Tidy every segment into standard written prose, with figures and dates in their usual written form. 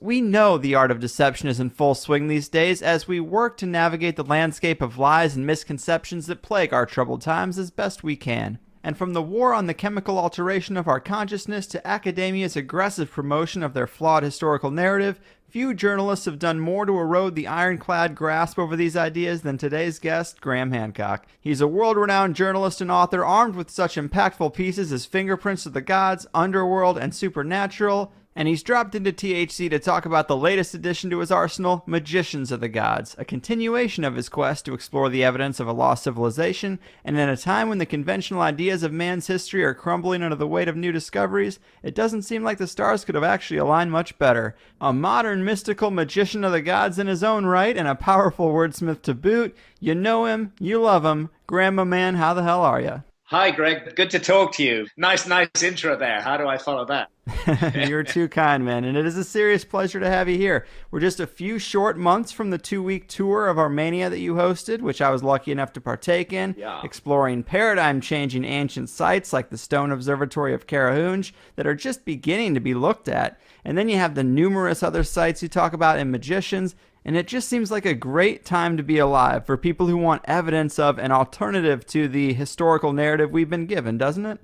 We know the art of deception is in full swing these days as we work to navigate the landscape of lies and misconceptions that plague our troubled times as best we can. And from the war on the chemical alteration of our consciousness to academia's aggressive promotion of their flawed historical narrative, few journalists have done more to erode the ironclad grasp over these ideas than today's guest, Graham Hancock. He's a world-renowned journalist and author armed with such impactful pieces as Fingerprints of the Gods, Underworld, and Supernatural, and he's dropped into THC to talk about the latest addition to his arsenal, Magicians of the Gods, a continuation of his quest to explore the evidence of a lost civilization, and in a time when the conventional ideas of man's history are crumbling under the weight of new discoveries, it doesn't seem like the stars could have actually aligned much better. A modern mystical magician of the gods in his own right, and a powerful wordsmith to boot. You know him, you love him. Grandma man, how the hell are you? Hi, Greg. Good to talk to you. Nice intro there. How do I follow that? You're too kind, man. And it is a serious pleasure to have you here. We're just a few short months from the 2-week tour of Armenia that you hosted, which I was lucky enough to partake in, exploring paradigm-changing ancient sites like the Stone Observatory of Karahunj that are just beginning to be looked at. And then you have the numerous other sites you talk about in Magicians, and it just seems like a great time to be alive for people who want evidence of an alternative to the historical narrative we've been given, doesn't it?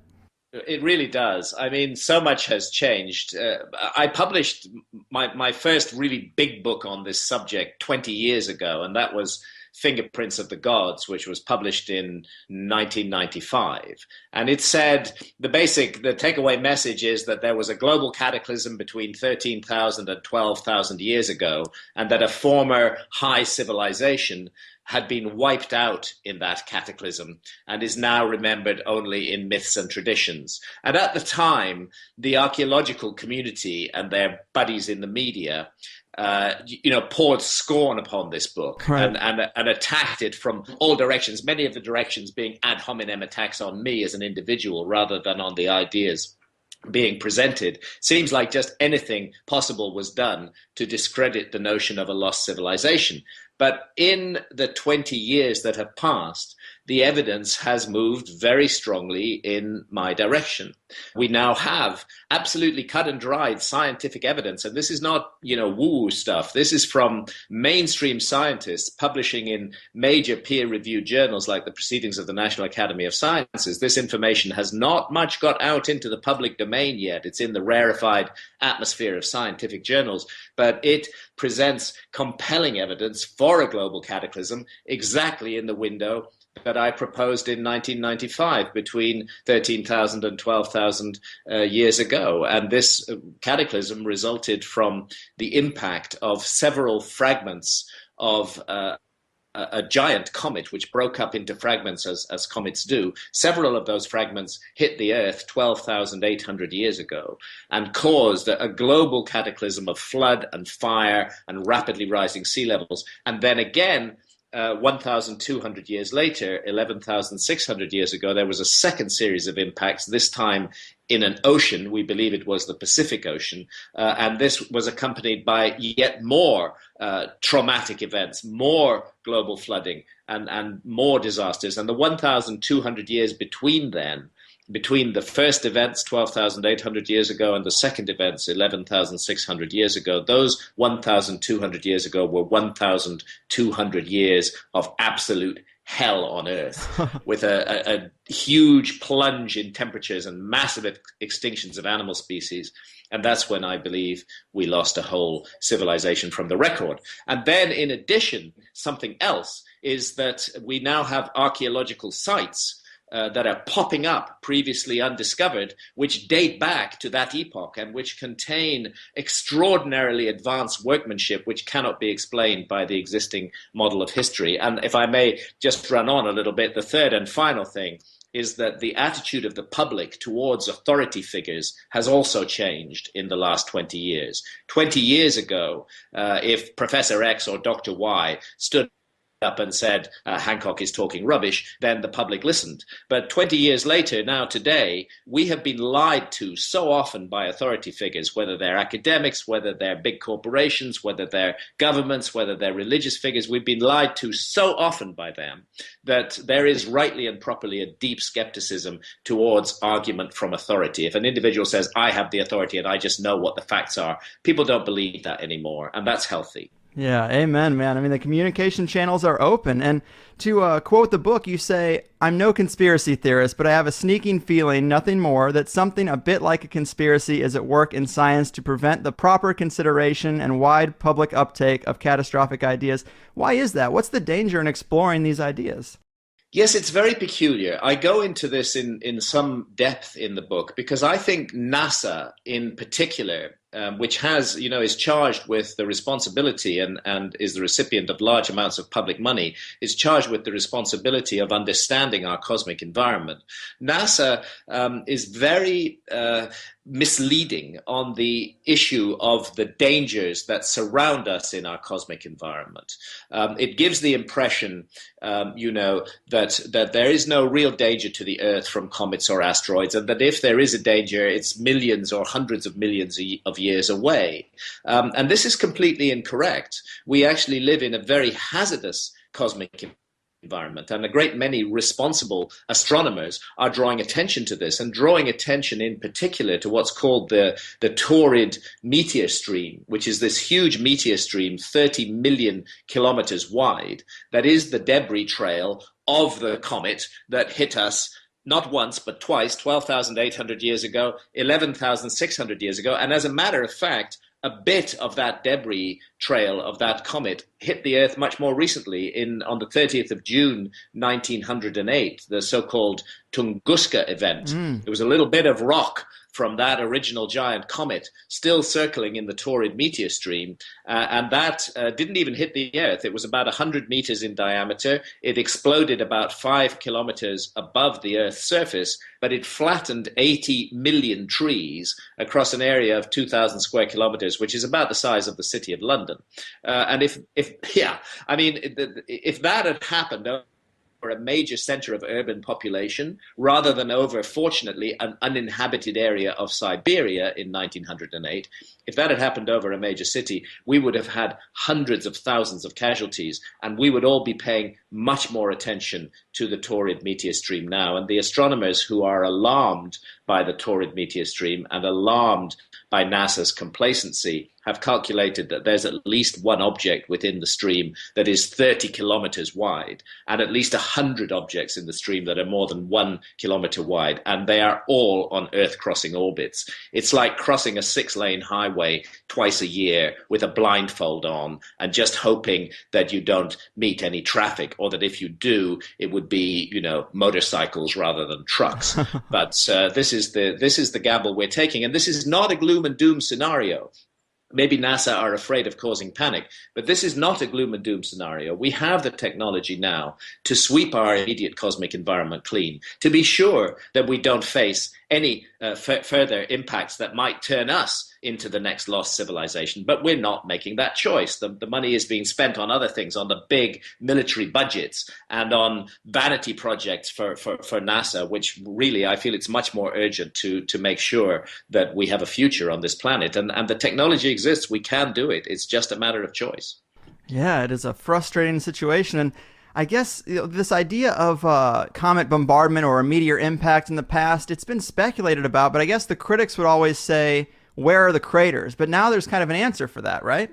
It really does. I mean, so much has changed. I published my first really big book on this subject 20 years ago, and that was Fingerprints of the Gods, which was published in 1995. And it said the takeaway message is that there was a global cataclysm between 13,000 and 12,000 years ago, and that a former high civilization had been wiped out in that cataclysm and is now remembered only in myths and traditions. And at the time, the archaeological community and their buddies in the media poured scorn upon this book, right, and attacked it from all directions, many of the directions being ad hominem attacks on me as an individual rather than on the ideas being presented. Seems like just anything possible was done to discredit the notion of a lost civilization. But in the 20 years that have passed, the evidence has moved very strongly in my direction. We now have absolutely cut and dried scientific evidence, and this is not, woo-woo stuff. This is from mainstream scientists publishing in major peer-reviewed journals like the Proceedings of the National Academy of Sciences. This information has not much got out into the public domain yet. It's in the rarefied atmosphere of scientific journals, but it presents compelling evidence for a global cataclysm exactly in the window that I proposed in 1995 between 13,000 and 12,000 years ago. And this cataclysm resulted from the impact of several fragments of a giant comet, which broke up into fragments as comets do. Several of those fragments hit the Earth 12,800 years ago and caused a global cataclysm of flood and fire and rapidly rising sea levels. And then again, 1,200 years later, 11,600 years ago, there was a second series of impacts, this time in an ocean. We believe it was the Pacific Ocean. And this was accompanied by yet more traumatic events, more global flooding and more disasters. And the 1,200 years between the first events 12,800 years ago and the second events 11,600 years ago, those 1,200 years ago were 1,200 years of absolute hell on Earth, with a huge plunge in temperatures and massive extinctions of animal species. And that's when I believe we lost a whole civilization from the record. And then in addition, something else is that we now have archaeological sites that are popping up, previously undiscovered, which date back to that epoch and which contain extraordinarily advanced workmanship which cannot be explained by the existing model of history. And if I may just run on a little bit, the third and final thing is that the attitude of the public towards authority figures has also changed in the last 20 years. 20 years ago, if Professor X or Dr. Y stood up and said Hancock is talking rubbish, then the public listened. But 20 years later, now today, we have been lied to so often by authority figures, whether they're academics, whether they're big corporations, whether they're governments, whether they're religious figures. We've been lied to so often by them that there is rightly and properly a deep skepticism towards argument from authority. If an individual says, I have the authority and I just know what the facts are, people don't believe that anymore, and that's healthy. Yeah, amen, man. I mean, the communication channels are open. And to quote the book, you say, I'm no conspiracy theorist, but I have a sneaking feeling, nothing more, that something a bit like a conspiracy is at work in science to prevent the proper consideration and wide public uptake of catastrophic ideas. Why is that? What's the danger in exploring these ideas? Yes, it's very peculiar. I go into this in some depth in the book because I think NASA in particular, which has, is charged with the responsibility and is the recipient of large amounts of public money, is charged with the responsibility of understanding our cosmic environment. NASA is very misleading on the issue of the dangers that surround us in our cosmic environment. It gives the impression, that there is no real danger to the Earth from comets or asteroids, and that if there is a danger, it's millions or hundreds of millions of years away. And this is completely incorrect. We actually live in a very hazardous cosmic environment, and a great many responsible astronomers are drawing attention to this, and drawing attention in particular to what's called the Taurid meteor stream, which is this huge meteor stream 30 million kilometers wide that is the debris trail of the comet that hit us not once, but twice, 12,800 years ago, 11,600 years ago. And as a matter of fact, a bit of that debris trail of that comet hit the Earth much more recently on the 30th of June, 1908, the so-called Tunguska event. There was a little bit of rock from that original giant comet still circling in the Taurid meteor stream, and that didn't even hit the Earth. It was about 100 meters in diameter. It exploded about 5 kilometers above the Earth's surface, but it flattened 80 million trees across an area of 2,000 square kilometers, which is about the size of the city of London. And if that had happened over a major center of urban population, rather than over, fortunately, an uninhabited area of Siberia in 1908, if that had happened over a major city, we would have had hundreds of thousands of casualties, and we would all be paying much more attention to the Taurid meteor stream now. And the astronomers who are alarmed by the Taurid meteor stream and alarmed by NASA's complacency have calculated that there's at least one object within the stream that is 30 kilometers wide, and at least 100 objects in the stream that are more than 1 kilometer wide, and they are all on Earth-crossing orbits. It's like crossing a 6-lane highway twice a year with a blindfold on and just hoping that you don't meet any traffic, or that if you do, it would be, motorcycles rather than trucks. But this is the gamble we're taking, and this is not a gloom and doom scenario. Maybe NASA are afraid of causing panic, but this is not a gloom and doom scenario. We have the technology now to sweep our immediate cosmic environment clean, to be sure that we don't face any further impacts that might turn us into the next lost civilization. But we're not making that choice. The money is being spent on other things, on the big military budgets and on vanity projects for NASA, which really I feel it's much more urgent to make sure that we have a future on this planet. And the technology exists. We can do it. It's just a matter of choice. Yeah, it is a frustrating situation. And I guess this idea of comet bombardment or a meteor impact in the past, it's been speculated about, but I guess the critics would always say, where are the craters? But now there's kind of an answer for that, right?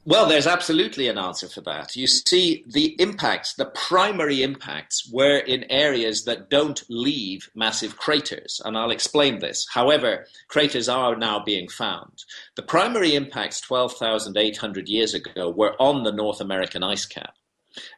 Well, there's absolutely an answer for that. You see, the impacts, the primary impacts, were in areas that don't leave massive craters, and I'll explain this. However, craters are now being found. The primary impacts 12,800 years ago were on the North American ice cap.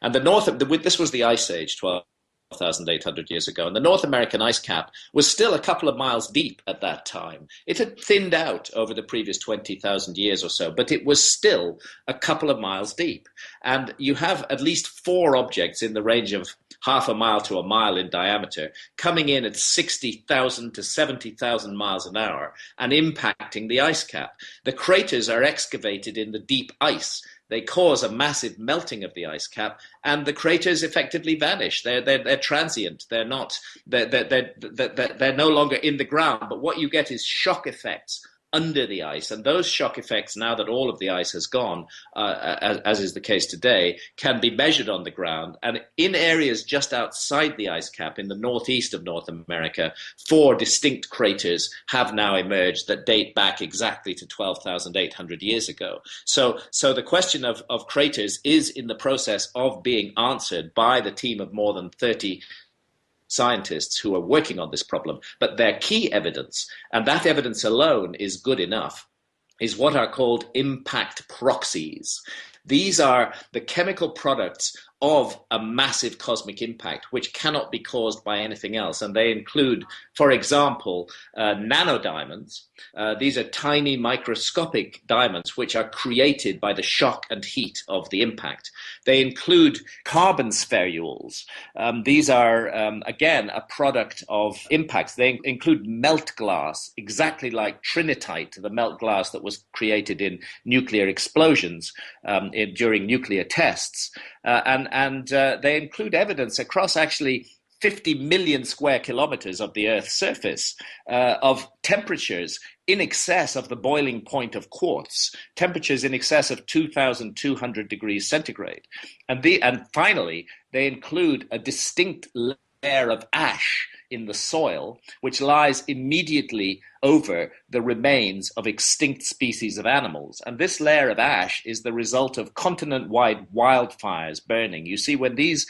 And this was the Ice Age, 12,800 years ago, and the North American ice cap was still a couple of miles deep at that time. It had thinned out over the previous 20,000 years or so, but it was still a couple of miles deep. And you have at least 4 objects in the range of half a mile to a mile in diameter coming in at 60,000 to 70,000 miles an hour and impacting the ice cap. The craters are excavated in the deep ice. they cause a massive melting of the ice cap, and the craters effectively vanish. They're transient. They're not. They're no longer in the ground. But what you get is shock effects under the ice, and those shock effects, now that all of the ice has gone, as is the case today, can be measured on the ground. And in areas just outside the ice cap, in the northeast of North America, 4 distinct craters have now emerged that date back exactly to 12,800 years ago. So the question of craters is in the process of being answered by the team of more than 30 scientists who are working on this problem. But their key evidence, and that evidence alone is good enough, is what are called impact proxies. These are the chemical products of a massive cosmic impact, which cannot be caused by anything else. And they include, for example, nanodiamonds. These are tiny microscopic diamonds which are created by the shock and heat of the impact. They include carbon spherules. These are, again, a product of impacts. They include melt glass, exactly like trinitite, the melt glass that was created in nuclear explosions during nuclear tests. And they include evidence across actually 50 million square kilometers of the Earth's surface of temperatures in excess of the boiling point of quartz, temperatures in excess of 2,200 degrees centigrade. And finally, they include a distinct layer of ash in the soil, which lies immediately over the remains of extinct species of animals. And this layer of ash is the result of continent-wide wildfires burning. You see, when these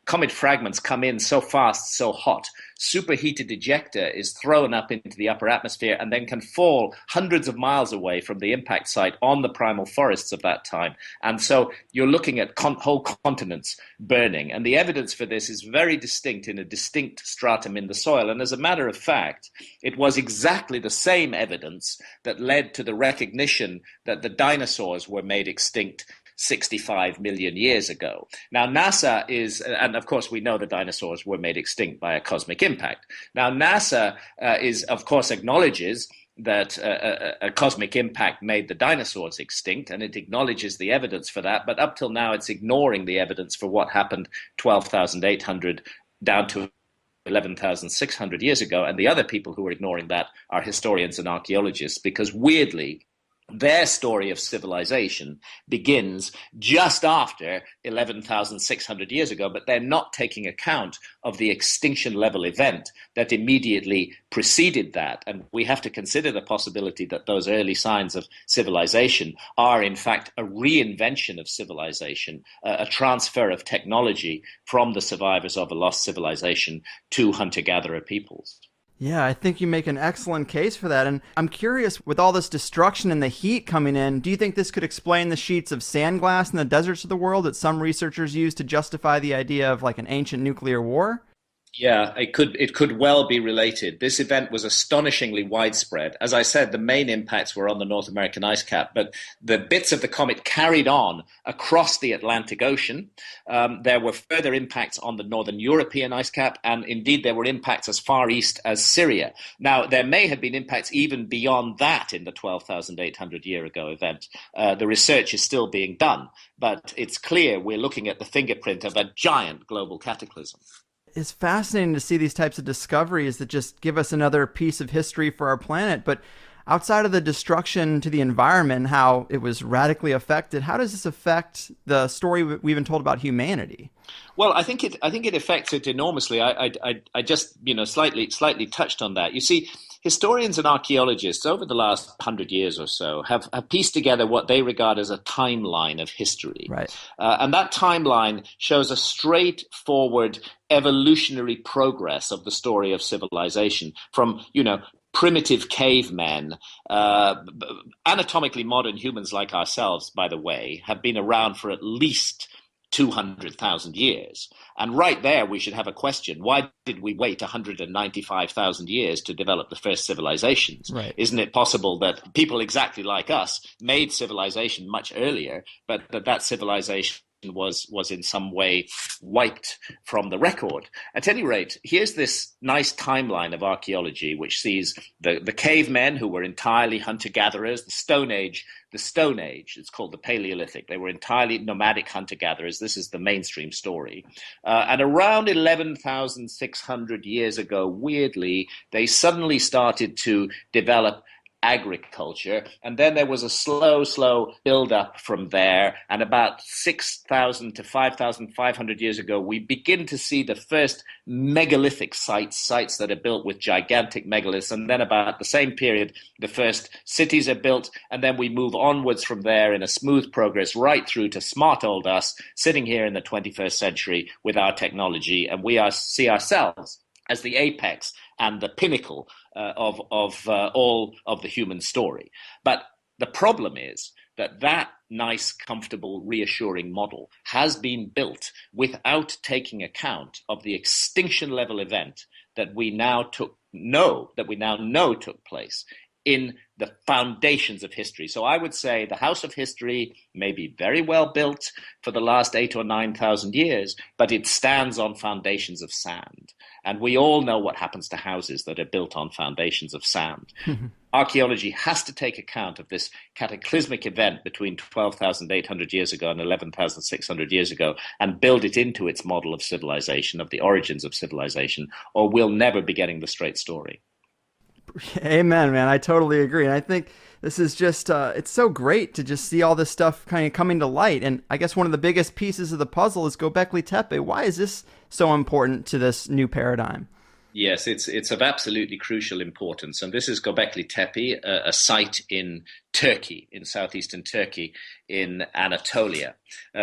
comet fragments come in so fast, so hot, superheated ejecta is thrown up into the upper atmosphere and then can fall hundreds of miles away from the impact site on the primal forests of that time. And so you're looking at whole continents burning. And the evidence for this is very distinct in a distinct stratum in the soil. And as a matter of fact, it was exactly the same evidence that led to the recognition that the dinosaurs were made extinct 65 million years ago. Now, NASA is, and of course we know the dinosaurs were made extinct by a cosmic impact. Now, NASA of course acknowledges that a cosmic impact made the dinosaurs extinct, and it acknowledges the evidence for that, but up till now it's ignoring the evidence for what happened 12,800 down to 11,600 years ago. And the other people who are ignoring that are historians and archaeologists, because weirdly, their story of civilization begins just after 11,600 years ago, but they're not taking account of the extinction level event that immediately preceded that. And we have to consider the possibility that those early signs of civilization are in fact a reinvention of civilization, a transfer of technology from the survivors of a lost civilization to hunter-gatherer peoples. Yeah, I think you make an excellent case for that. And I'm curious, with all this destruction and the heat coming in, do you think this could explain the sheets of sandglass in the deserts of the world that some researchers use to justify the idea of like an ancient nuclear war? Yeah, it could well be related. This event was astonishingly widespread. As I said, the main impacts were on the North American ice cap, but the bits of the comet carried on across the Atlantic Ocean. There were further impacts on the Northern European ice cap, and indeed there were impacts as far east as Syria. Now, there may have been impacts even beyond that in the 12,800 year ago event. The research is still being done, but it's clear we're looking at the fingerprint of a giant global cataclysm. It's fascinating to see these types of discoveries that just give us another piece of history for our planet. But outside of the destruction to the environment, how it was radically affected, how does this affect the story we've been told about humanity? Well, I think it affects it enormously. I just slightly touched on that. You see, historians and archaeologists over the last 100 years or so have pieced together what they regard as a timeline of history. Right. And that timeline shows a straightforward evolutionary progress of the story of civilization from, primitive cavemen. Anatomically modern humans like ourselves, by the way, have been around for at least 200,000 years. And right there, we should have a question. Why did we wait 195,000 years to develop the first civilizations? Right. Isn't it possible that people exactly like us made civilization much earlier, but that civilization was in some way wiped from the record. At any rate, here's this nice timeline of archaeology, which sees the cavemen, who were entirely hunter-gatherers, the Stone Age, it's called the Paleolithic. They were entirely nomadic hunter-gatherers. This is the mainstream story. And around 11,600 years ago, weirdly, they suddenly started to develop agriculture, and then there was a slow build-up from there, and about 6,000 to 5,500 years ago, we begin to see the first megalithic sites that are built with gigantic megaliths, and then about the same period, the first cities are built, and then we move onwards from there in a smooth progress right through to smart old us, sitting here in the 21st century with our technology, and see ourselves as the apex and the pinnacle of all of the human story. But the problem is that nice, comfortable, reassuring model has been built without taking account of the extinction level event that we now know took place in the foundations of history. So I would say the house of history may be very well built for the last 8,000 or 9,000 years, but it stands on foundations of sand. And we all know what happens to houses that are built on foundations of sand. Archaeology has to take account of this cataclysmic event between 12,800 years ago and 11,600 years ago and build it into its model of civilization, of the origins of civilization, or we'll never be getting the straight story. Amen, man. I totally agree. And I think this is just, it's so great to just see all this stuff kind of coming to light. And I guess one of the biggest pieces of the puzzle is Gobekli Tepe. Why is this so important to this new paradigm? Yes, it's of absolutely crucial importance. And this is Gobekli Tepe, a site in Turkey, in southeastern Turkey, in Anatolia,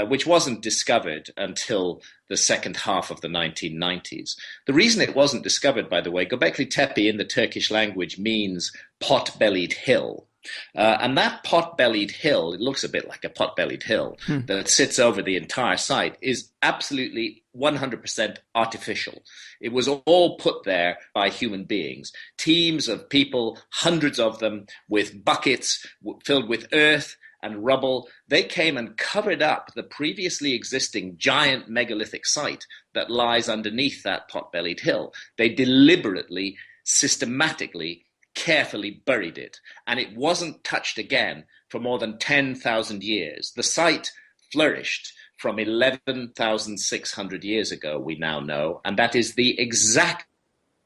which wasn't discovered until the second half of the 1990s. The reason it wasn't discovered, by the way, Gobekli Tepe in the Turkish language means pot-bellied hill. And that pot-bellied hill, it looks a bit like a pot-bellied hill that sits over the entire site, is absolutely 100% artificial. It was all put there by human beings, teams of people, hundreds of them, with buckets filled with earth and rubble. They came and covered up the previously existing giant megalithic site that lies underneath that pot-bellied hill. They deliberately, systematically, carefully buried it, and it wasn't touched again for more than 10,000 years. The site flourished from 11,600 years ago, we now know, and that is the exact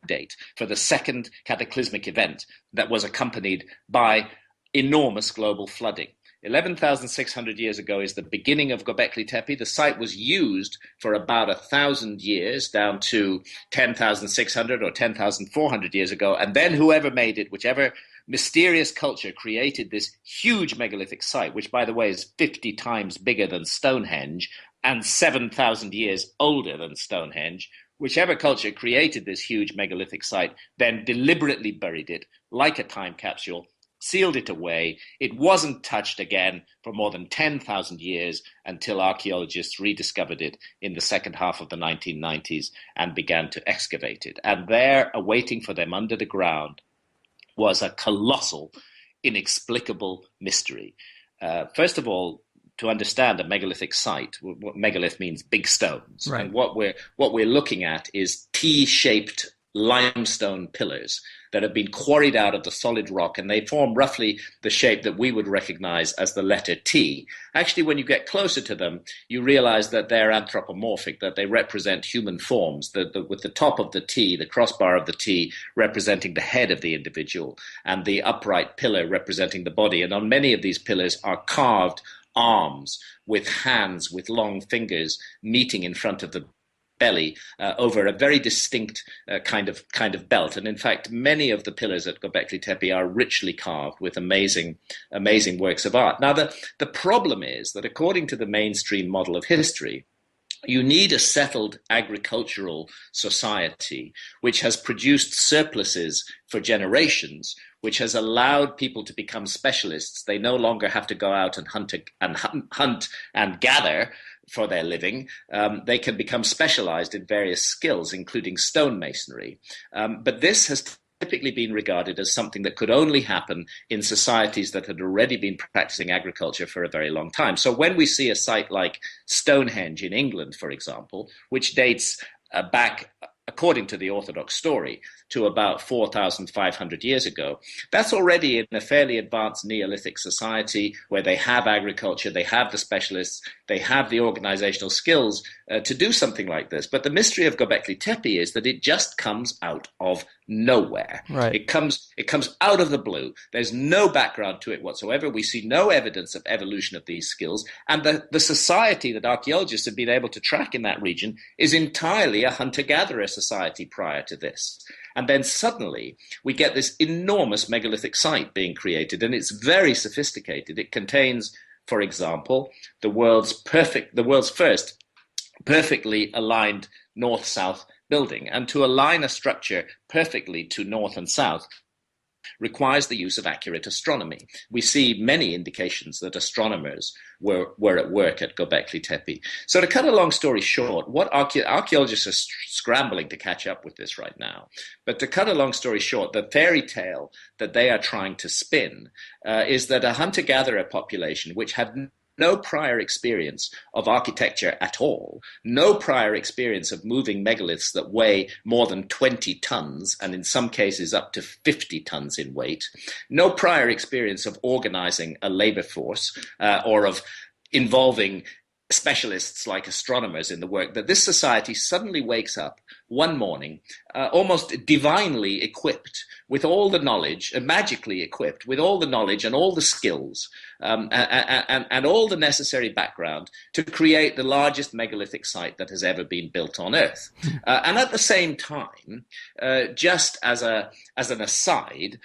date for the second cataclysmic event that was accompanied by enormous global flooding. 11,600 years ago is the beginning of Gobekli Tepe. The site was used for about 1,000 years, down to 10,600 or 10,400 years ago. And then whoever made it, whichever mysterious culture created this huge megalithic site, which, by the way, is 50 times bigger than Stonehenge and 7,000 years older than Stonehenge, whichever culture created this huge megalithic site, then deliberately buried it like a time capsule, sealed it away. It wasn't touched again for more than 10,000 years until archaeologists rediscovered it in the second half of the 1990s and began to excavate it. And there, awaiting for them under the ground, was a colossal, inexplicable mystery. First of all, to understand a megalithic site, what megalith means big stones. Right. And what we're looking at is T-shaped limestone pillars that have been quarried out of the solid rock, and they form roughly the shape that we would recognize as the letter T. Actually, when you get closer to them, you realize that they're anthropomorphic, that they represent human forms, with the top of the T, the crossbar of the T, representing the head of the individual, and the upright pillar representing the body. And on many of these pillars are carved arms with hands with long fingers meeting in front of the belly over a very distinct kind of belt. And in fact, many of the pillars at Gobekli Tepe are richly carved with amazing works of art. Now, the problem is that according to the mainstream model of history, you need a settled agricultural society which has produced surpluses for generations, which has allowed people to become specialists. They no longer have to go out and hunt and gather for their living. They can become specialized in various skills, including stonemasonry. But this has typically been regarded as something that could only happen in societies that had already been practicing agriculture for a very long time. So when we see a site like Stonehenge in England, for example, which dates back, according to the Orthodox story, to about 4,500 years ago, that's already in a fairly advanced Neolithic society where they have agriculture, they have the specialists, they have the organizational skills to do something like this. But the mystery of Gobekli Tepe is that it just comes out of nowhere. Right. It comes out of the blue. There's no background to it whatsoever. We see no evidence of evolution of these skills. And the society that archaeologists have been able to track in that region is entirely a hunter-gatherer society prior to this. And then suddenly we get this enormous megalithic site being created, and it's very sophisticated. It contains, for example, the world's first perfectly aligned north-south building. And to align a structure perfectly to north and south requires the use of accurate astronomy. We see many indications that astronomers were at work at Gobekli Tepe. So to cut a long story short, what archaeologists are scrambling to catch up with this right now. But to cut a long story short, the fairy tale that they are trying to spin is that a hunter-gatherer population, which had no prior experience of architecture at all, no prior experience of moving megaliths that weigh more than 20 tons, and in some cases up to 50 tons in weight, no prior experience of organizing a labor force or of involving specialists like astronomers in the work, that this society suddenly wakes up one morning almost divinely equipped with all the knowledge, magically equipped with all the knowledge and all the skills and all the necessary background to create the largest megalithic site that has ever been built on Earth. And at the same time, just as an aside,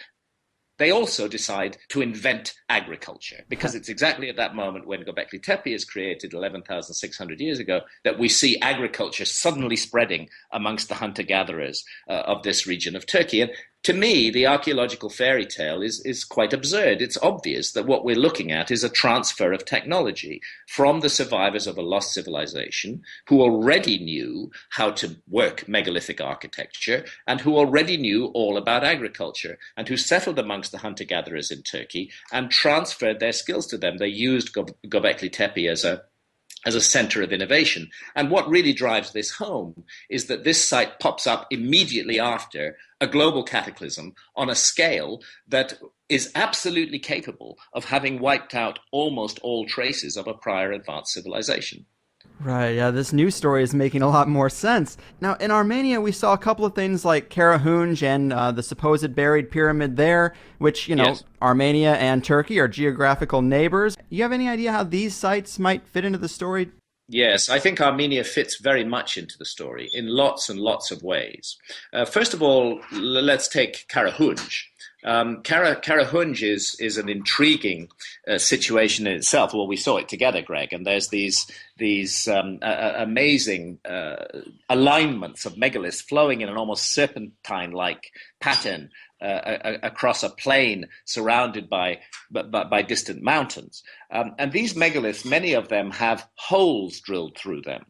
they also decide to invent agriculture, because it's exactly at that moment when Gobekli Tepe is created 11,600 years ago that we see agriculture suddenly spreading amongst the hunter-gatherers of this region of Turkey. And to me, the archaeological fairy tale is quite absurd. It's obvious that what we're looking at is a transfer of technology from the survivors of a lost civilization who already knew how to work megalithic architecture and who already knew all about agriculture and who settled amongst the hunter-gatherers in Turkey and transferred their skills to them. They used Gobekli Tepe as a center of innovation. And what really drives this home is that this site pops up immediately after a global cataclysm on a scale that is absolutely capable of having wiped out almost all traces of a prior advanced civilization. Right, yeah, this news story is making a lot more sense. Now, in Armenia, we saw a couple of things like Karahunj and the supposed buried pyramid there, which, Yes. Armenia and Turkey are geographical neighbors. You have any idea how these sites might fit into the story? Yes, I think Armenia fits very much into the story in lots and lots of ways. First of all, let's take Karahunj. Karahunj is an intriguing situation in itself. Well, we saw it together, Greg, and there's these amazing alignments of megaliths flowing in an almost serpentine-like pattern across a plain surrounded by distant mountains. And these megaliths, many of them have holes drilled through them.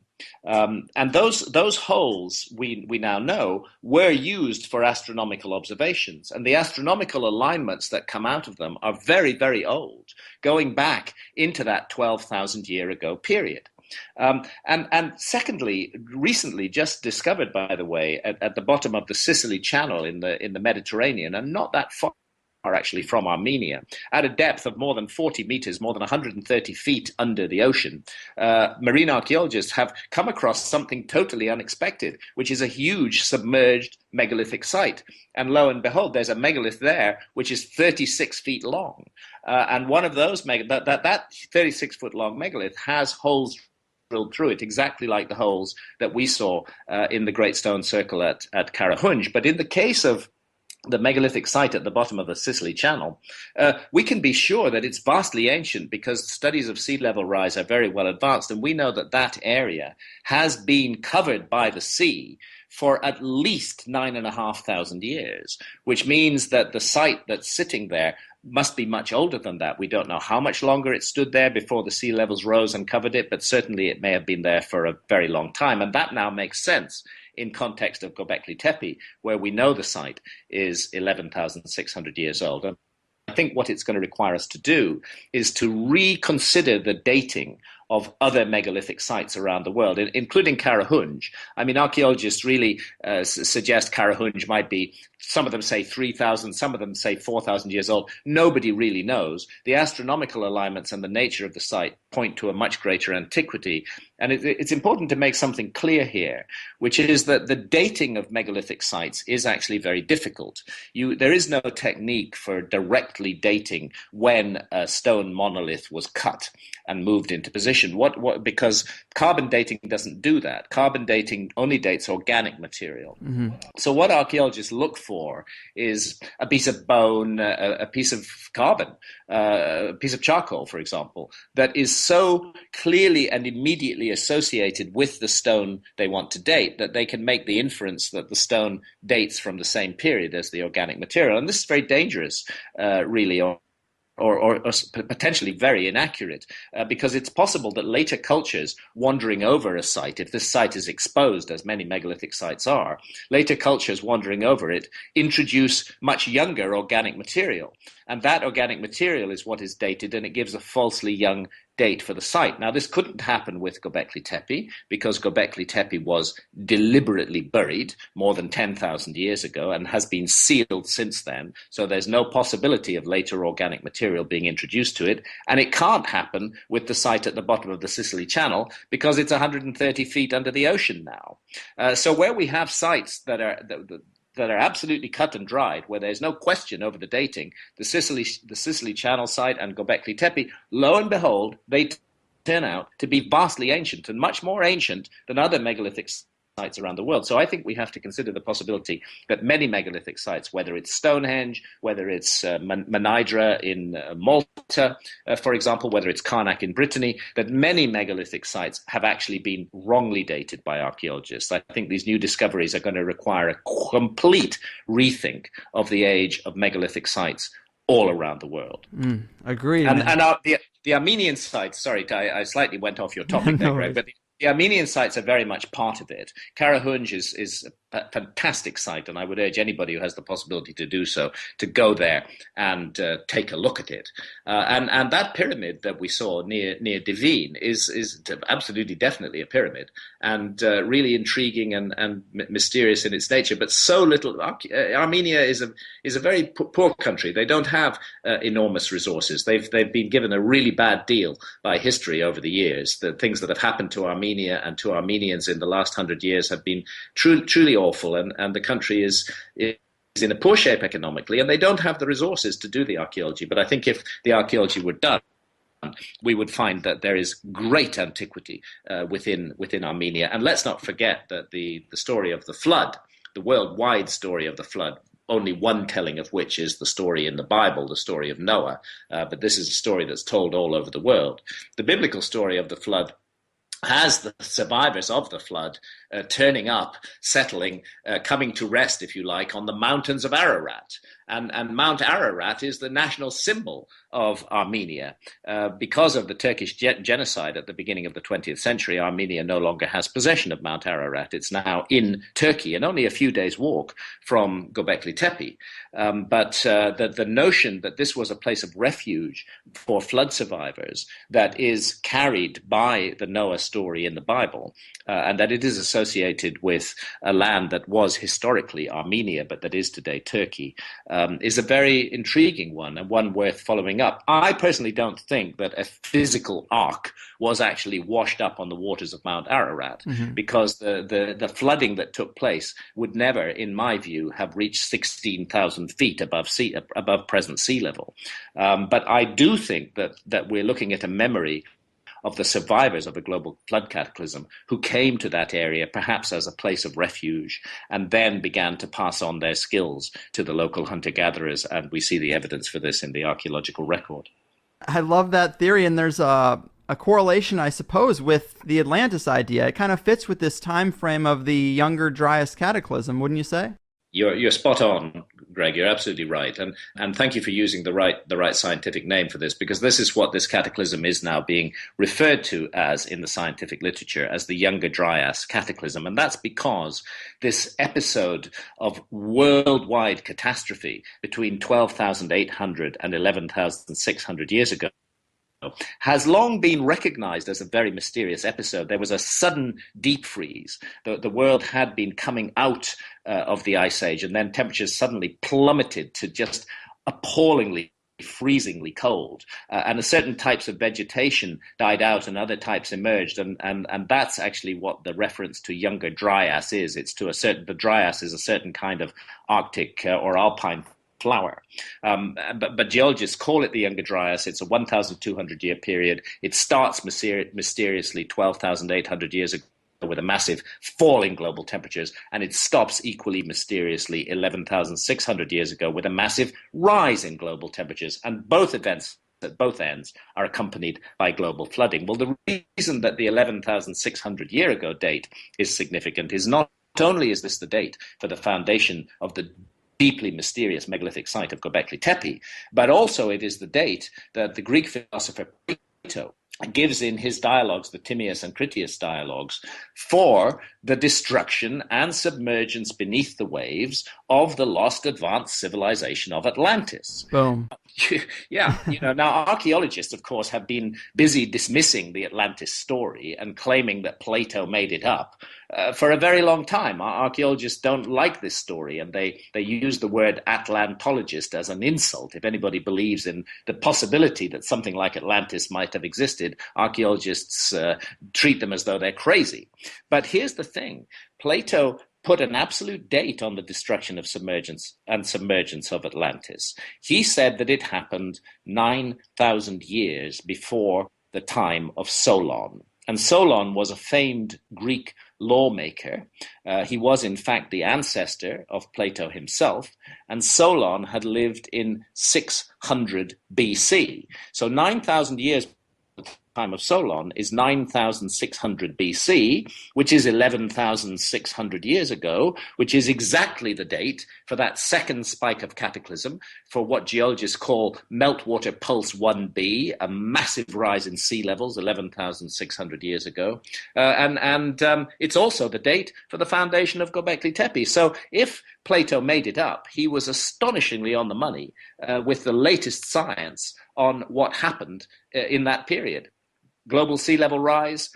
And those holes, we now know, were used for astronomical observations. And the astronomical alignments that come out of them are very, very old, going back into that 12,000 year ago period. And secondly, recently just discovered, by the way, at the bottom of the Sicily Channel in the Mediterranean, and not that far actually from Armenia, at a depth of more than 40 meters, more than 130 feet under the ocean, marine archaeologists have come across something totally unexpected, which is a huge submerged megalithic site. And lo and behold, there's a megalith there which is 36 feet long. And one of those, that 36-foot long megalith has holes drilled through it, exactly like the holes that we saw in the Great Stone Circle at Karahunj. But in the case of the megalithic site at the bottom of the Sicily Channel, we can be sure that it's vastly ancient because studies of sea level rise are very well advanced. And we know that that area has been covered by the sea for at least 9,500 years, which means that the site that's sitting there must be much older than that. We don't know how much longer it stood there before the sea levels rose and covered it, but certainly it may have been there for a very long time. And that now makes sense in context of Gobekli Tepe, where we know the site is 11,600 years old. And I think what it's going to require us to do is to reconsider the dating of other megalithic sites around the world, including Karahunj. I mean, archaeologists really suggest Karahunj might be, some of them say 3,000, some of them say 4,000 years old. Nobody really knows. The astronomical alignments and the nature of the site point to a much greater antiquity. And it's important to make something clear here, which is that the dating of megalithic sites is actually very difficult. There is no technique for directly dating when a stone monolith was cut and moved into position. Because carbon dating doesn't do that. Carbon dating only dates organic material. Mm-hmm. So what archaeologists look for is a piece of bone, a piece of carbon, a piece of charcoal, for example, that is so clearly and immediately associated with the stone they want to date that they can make the inference that the stone dates from the same period as the organic material. And this is very dangerous, really, or potentially very inaccurate, because it's possible that later cultures wandering over a site, if this site is exposed, as many megalithic sites are, later cultures wandering over it introduce much younger organic material. And that organic material is what is dated, and it gives a falsely young date for the site. Now, this couldn't happen with Gobekli Tepe, because Gobekli Tepe was deliberately buried more than 10,000 years ago and has been sealed since then. So there's no possibility of later organic material being introduced to it. And it can't happen with the site at the bottom of the Sicily Channel, because it's 130 feet under the ocean now. So where we have sites that are absolutely cut and dried, where there's no question over the dating, the Sicily Channel site and Gobekli Tepe, lo and behold, they turn out to be vastly ancient, and much more ancient than other megalithic sites around the world. So I think we have to consider the possibility that many megalithic sites, whether it's Stonehenge, whether it's Menidra in Malta, for example, whether it's Karnak in Brittany, that many megalithic sites have actually been wrongly dated by archaeologists. I think these new discoveries are going to require a complete rethink of the age of megalithic sites all around the world. Agreed. And the Armenian sites, sorry, I slightly went off your topic there, Greg, but the Armenian sites are very much part of it. Karahunj is a fantastic site, and I would urge anybody who has the possibility to do so to go there and take a look at it. And that pyramid that we saw near Divine is absolutely, definitely a pyramid, and really intriguing and mysterious in its nature. But so little. Armenia is a very poor country. They don't have enormous resources. They've been given a really bad deal by history over the years. The things that have happened to Armenia and to Armenians in the last 100 years have been truly awful, and the country is in a poor shape economically, and they don't have the resources to do the archaeology. But I think if the archaeology were done, we would find that there is great antiquity within Armenia. And let's not forget that the story of the flood, the worldwide story of the flood, only one telling of which is the story in the Bible, the story of Noah. But this is a story that's told all over the world. The biblical story of the flood has the survivors of the flood turning up, settling, coming to rest, if you like, on the mountains of Ararat. And Mount Ararat is the national symbol of Armenia. Because of the Turkish genocide at the beginning of the 20th century, Armenia no longer has possession of Mount Ararat. It's now in Turkey and only a few days' walk from Gobekli Tepe. But the notion that this was a place of refuge for flood survivors that is carried by the Noah story in the Bible, and that it is associated with a land that was historically Armenia, but that is today Turkey, is a very intriguing one, and one worth following up. I personally don't think that a physical ark was actually washed up on the waters of Mount Ararat, because the flooding that took place would never, in my view, have reached 16,000 feet above present sea level. But I do think that we're looking at a memory of the survivors of a global flood cataclysm who came to that area perhaps as a place of refuge and then began to pass on their skills to the local hunter-gatherers, and we see the evidence for this in the archaeological record. I love that theory, and there's a correlation, I suppose, with the Atlantis idea. It kind of fits with this time frame of the Younger Dryas cataclysm, wouldn't you say? You're spot on, Greg. You're absolutely right, and thank you for using the right scientific name for this, because this is what this cataclysm is now being referred to as in the scientific literature as the Younger Dryas cataclysm, and that's because this episode of worldwide catastrophe between 12,800 and 11,600 years ago has long been recognized as a very mysterious episode. There was a sudden deep freeze. The world had been coming out of the Ice Age, and then temperatures suddenly plummeted to just appallingly freezingly cold, and certain types of vegetation died out and other types emerged, and that's actually what the reference to Younger Dryas is. It's to the Dryas is a certain kind of Arctic or alpine flower. But geologists call it the Younger Dryas. It's a 1,200-year period. It starts mysteriously 12,800 years ago with a massive fall in global temperatures, and it stops equally mysteriously 11,600 years ago with a massive rise in global temperatures. And both events at both ends are accompanied by global flooding. Well, the reason that the 11,600 year ago date is significant is not only is this the date for the foundation of the deeply mysterious megalithic site of Gobekli Tepe, but also it is the date that the Greek philosopher Plato gives in his dialogues, the Timaeus and Critias dialogues, for the destruction and submergence beneath the waves of the lost advanced civilization of Atlantis. Boom. Yeah, now archaeologists, of course, have been busy dismissing the Atlantis story and claiming that Plato made it up for a very long time. Archaeologists don't like this story, and they use the word Atlantologist as an insult. If anybody believes in the possibility that something like Atlantis might have existed, archaeologists treat them as though they're crazy. But here's the thing. Plato put an absolute date on the destruction of submergence of Atlantis. He said that it happened 9,000 years before the time of Solon. And Solon was a famed Greek lawmaker. He was, in fact, the ancestor of Plato himself, and Solon had lived in 600 BC. So 9,000 years time of Solon is 9,600 BC, which is 11,600 years ago, which is exactly the date for that second spike of cataclysm, for what geologists call meltwater pulse 1b, a massive rise in sea levels 11,600 years ago. And it's also the date for the foundation of Gobekli Tepe. So if Plato made it up, he was astonishingly on the money with the latest science on what happened in that period. Global sea level rise,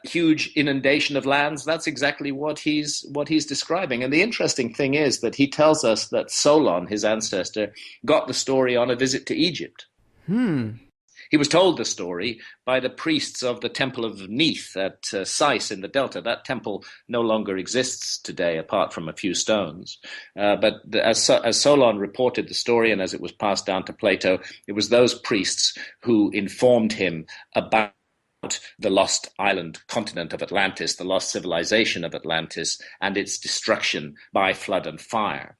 huge inundation of lands. That's exactly what he's describing. And the interesting thing is that he tells us that Solon, his ancestor, got the story on a visit to Egypt. He was told the story by the priests of the Temple of Neith at Sais in the Delta. That temple no longer exists today, apart from a few stones. But as Solon reported the story and as it was passed down to Plato, it was those priests who informed him about the lost island continent of Atlantis, the lost civilization of Atlantis, and its destruction by flood and fire,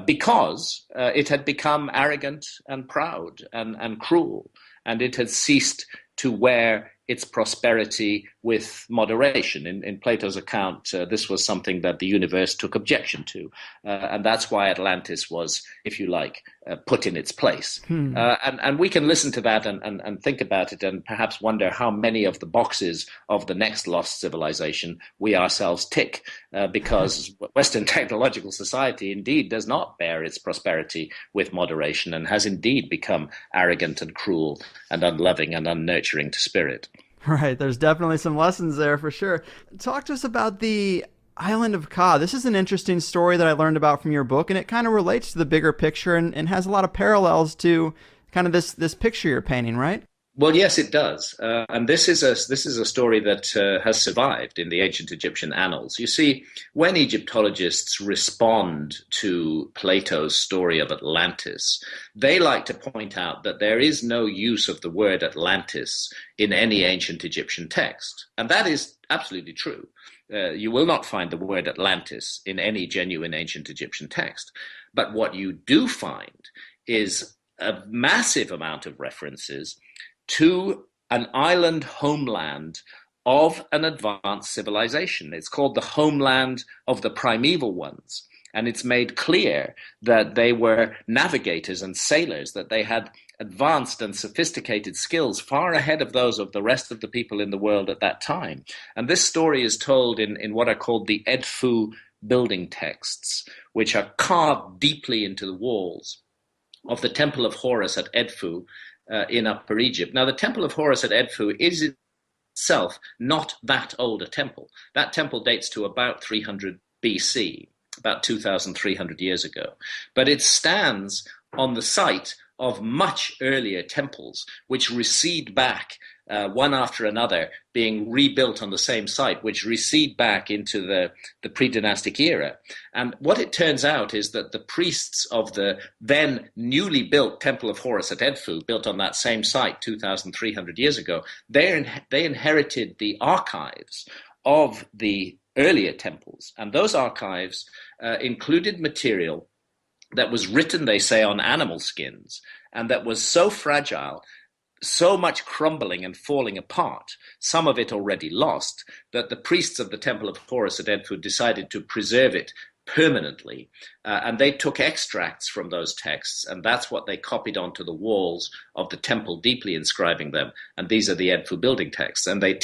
because it had become arrogant and proud and cruel, and it had ceased to wear its prosperity with moderation. In Plato's account, this was something that the universe took objection to. And that's why Atlantis was, if you like, put in its place. And we can listen to that and think about it and perhaps wonder how many of the boxes of the next lost civilization we ourselves tick, because Western technological society indeed does not bear its prosperity with moderation and has indeed become arrogant and cruel and unloving and unnurturing to spirit. Right. There's definitely some lessons there for sure. Talk to us about the Island of Cod. This is an interesting story that I learned about from your book, and it kind of relates to the bigger picture and has a lot of parallels to kind of this picture you're painting, right? Well, yes, it does. And this is a story that has survived in the ancient Egyptian annals. You see, when Egyptologists respond to Plato's story of Atlantis, they like to point out that there is no use of the word Atlantis in any ancient Egyptian text. And that is absolutely true. You will not find the word Atlantis in any genuine ancient Egyptian text. But what you do find is a massive amount of references to an island homeland of an advanced civilization. It's called the homeland of the primeval ones. And it's made clear that they were navigators and sailors, that they had advanced and sophisticated skills far ahead of those of the rest of the people in the world at that time. And this story is told in what are called the Edfu building texts, which are carved deeply into the walls of the Temple of Horus at Edfu in Upper Egypt. Now, the Temple of Horus at Edfu is itself not that old a temple. That temple dates to about 300 BC, about 2,300 years ago. But it stands on the site of much earlier temples, which recede back one after another, being rebuilt on the same site, which recede back into the pre-dynastic era. And what it turns out is that the priests of the then newly built Temple of Horus at Edfu, built on that same site 2,300 years ago, they inherited the archives of the earlier temples. And those archives included material that was written, they say, on animal skins, and that was so fragile, so much crumbling and falling apart, some of it already lost, that the priests of the Temple of Horus at Edfu decided to preserve it permanently. And they took extracts from those texts, and that's what they copied onto the walls of the temple, deeply inscribing them. And these are the Edfu building texts. And they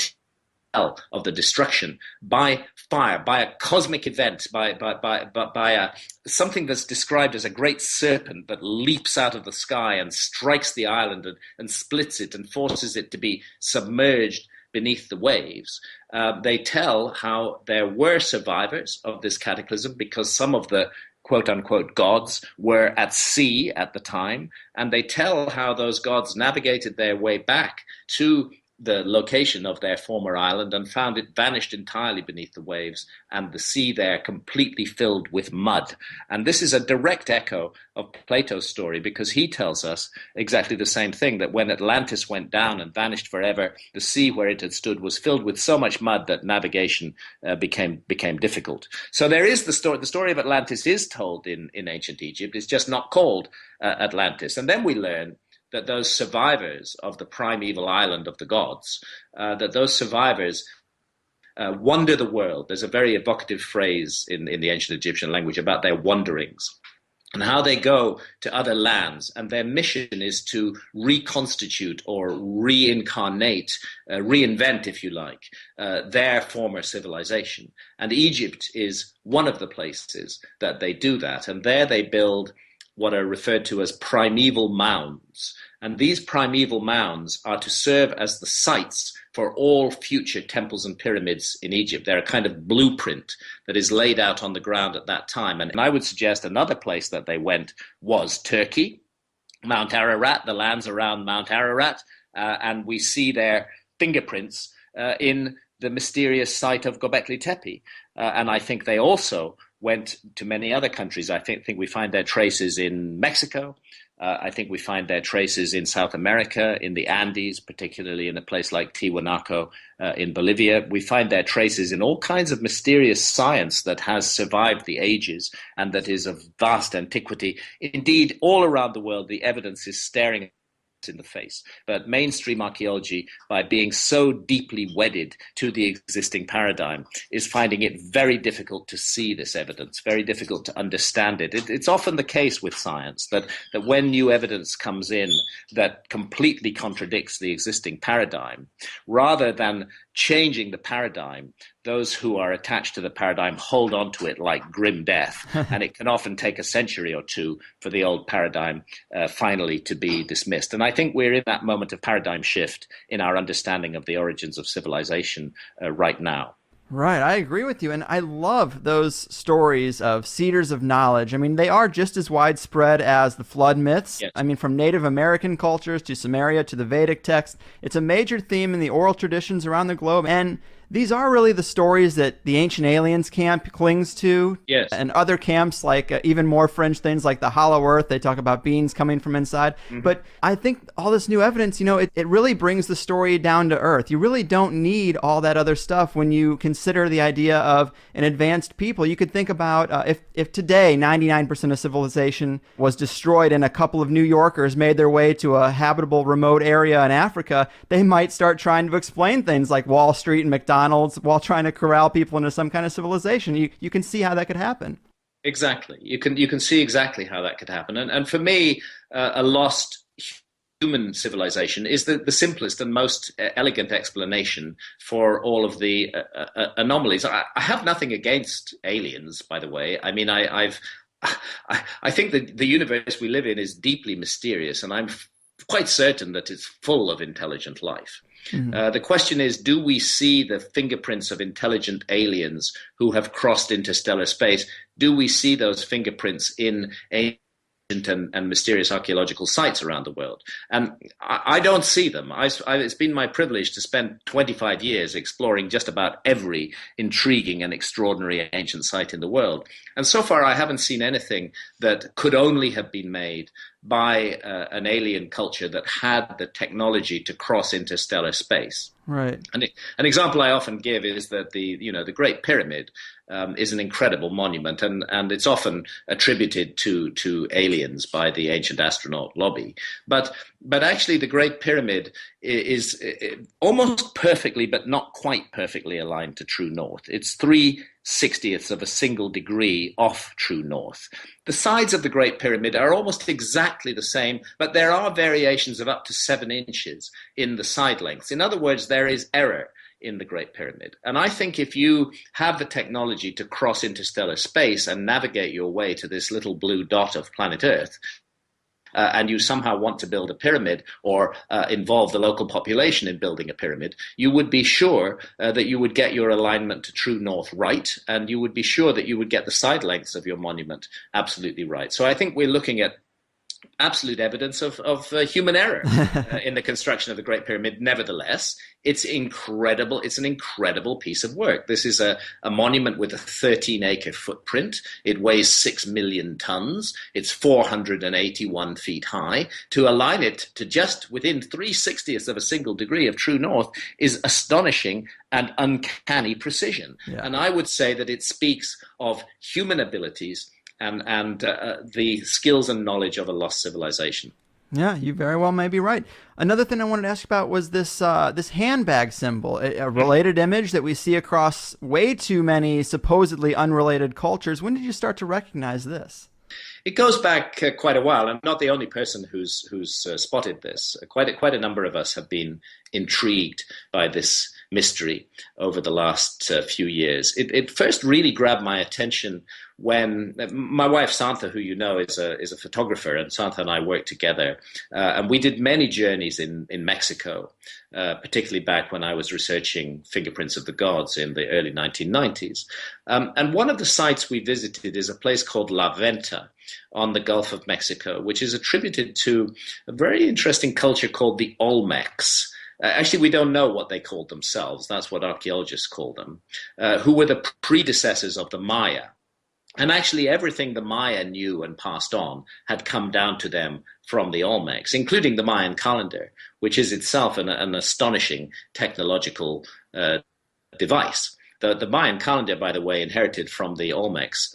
of the destruction by fire, by a cosmic event, by something that's described as a great serpent that leaps out of the sky and strikes the island and splits it and forces it to be submerged beneath the waves. They tell how there were survivors of this cataclysm because some of the quote-unquote gods were at sea at the time, and they tell how those gods navigated their way back to the location of their former island and found it vanished entirely beneath the waves and the sea there completely filled with mud. And this is a direct echo of Plato's story, because he tells us exactly the same thing, that when Atlantis went down and vanished forever, the sea where it had stood was filled with so much mud that navigation became difficult. So there is the story. The story of Atlantis is told in ancient Egypt. It's just not called Atlantis. And then we learn that those survivors of the primeval island of the gods, that those survivors wander the world. There's a very evocative phrase in the ancient Egyptian language about their wanderings and how they go to other lands. And their mission is to reconstitute or reincarnate, reinvent, if you like, their former civilization. And Egypt is one of the places that they do that. And there they build what are referred to as primeval mounds. And these primeval mounds are to serve as the sites for all future temples and pyramids in Egypt. They're a kind of blueprint that is laid out on the ground at that time. And I would suggest another place that they went was Turkey, Mount Ararat, the lands around Mount Ararat. And we see their fingerprints in the mysterious site of Gobekli Tepe. And I think they also went to many other countries. I think we find their traces in Mexico. I think we find their traces in South America, in the Andes, particularly in a place like Tiwanaku in Bolivia. We find their traces in all kinds of mysterious science that has survived the ages and that is of vast antiquity. Indeed, all around the world, the evidence is staring in the face. But mainstream archaeology, by being so deeply wedded to the existing paradigm, is finding it very difficult to see this evidence, very difficult to understand it. It's often the case with science that when new evidence comes in that completely contradicts the existing paradigm, rather than changing the paradigm, those who are attached to the paradigm hold on to it like grim death. And it can often take a century or two for the old paradigm finally to be dismissed. And I think we're in that moment of paradigm shift in our understanding of the origins of civilization right now. Right, I agree with you, and I love those stories of cedars of knowledge. I mean, they are just as widespread as the flood myths. Yes. I mean, from Native American cultures to Sumeria to the Vedic text, it's a major theme in the oral traditions around the globe, and these are really the stories that the Ancient Aliens camp clings to. Yes. And other camps, like even more fringe things like the Hollow Earth, they talk about beings coming from inside. Mm-hmm. But I think all this new evidence, it really brings the story down to earth. You really don't need all that other stuff when you consider the idea of an advanced people. You could think about if today 99% of civilization was destroyed and a couple of New Yorkers made their way to a habitable remote area in Africa, they might start trying to explain things like Wall Street and McDonald's while trying to corral people into some kind of civilization. You can see how that could happen. Exactly. You can see exactly how that could happen. And for me, a lost human civilization is the simplest and most elegant explanation for all of the anomalies. I have nothing against aliens, by the way. I mean, I think that the universe we live in is deeply mysterious, and I'm quite certain that it's full of intelligent life. The question is, do we see the fingerprints of intelligent aliens who have crossed interstellar space? Do we see those fingerprints in ancient and mysterious archaeological sites around the world? And I don't see them. It's been my privilege to spend 25 years exploring just about every intriguing and extraordinary ancient site in the world. And so far, I haven't seen anything that could only have been made by an alien culture that had the technology to cross interstellar space. Right. And an example I often give is that the Great Pyramid is an incredible monument, and it's often attributed to aliens by the ancient astronaut lobby. But actually, the Great Pyramid is almost perfectly, but not quite perfectly aligned to true north. It's 3/60ths of a single degree off true north. The sides of the Great Pyramid are almost exactly the same, but there are variations of up to 7 inches in the side lengths. In other words, there is error in the Great Pyramid. And I think if you have the technology to cross interstellar space and navigate your way to this little blue dot of planet Earth, and you somehow want to build a pyramid or involve the local population in building a pyramid, you would be sure that you would get your alignment to true north right, and you would be sure that you would get the side lengths of your monument absolutely right. So I think we're looking at absolute evidence of human error in the construction of the Great Pyramid. Nevertheless, it's incredible. It's an incredible piece of work. This is a monument with a 13-acre footprint. It weighs 6 million tons. It's 481 feet high. To align it to just within 3/60ths of a single degree of true north is astonishing and uncanny precision. Yeah. And I would say that it speaks of human abilities and the skills and knowledge of a lost civilization. Yeah, you very well may be right. Another thing I wanted to ask about was this handbag symbol, a related image that we see across way too many supposedly unrelated cultures. When did you start to recognize this? It goes back quite a while. I'm not the only person who's spotted this. Quite a number of us have been intrigued by this mystery over the last few years. It first really grabbed my attention when my wife Santha, who you know is a photographer, and Santha and I worked together, and we did many journeys in Mexico, particularly back when I was researching fingerprints of the gods in the early 1990s. And one of the sites we visited is a place called La Venta on the Gulf of Mexico, which is attributed to a very interesting culture called the Olmecs. Actually, we don't know what they called themselves. That's what archaeologists call them, who were the predecessors of the Maya. And actually, everything the Maya knew and passed on had come down to them from the Olmecs, including the Mayan calendar, which is itself an astonishing technological device. The Mayan calendar, by the way, inherited from the Olmecs,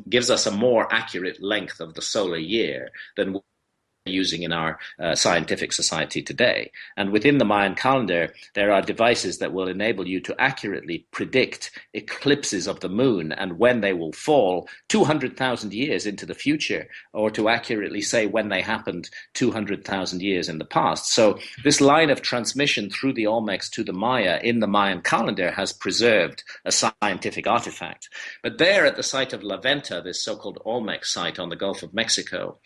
gives us a more accurate length of the solar year than using in our scientific society today. And within the Mayan calendar, there are devices that will enable you to accurately predict eclipses of the moon and when they will fall 200,000 years into the future, or to accurately say when they happened 200,000 years in the past. So this line of transmission through the Olmecs to the Maya in the Mayan calendar has preserved a scientific artifact. But there at the site of La Venta, this so-called Olmec site on the Gulf of Mexico,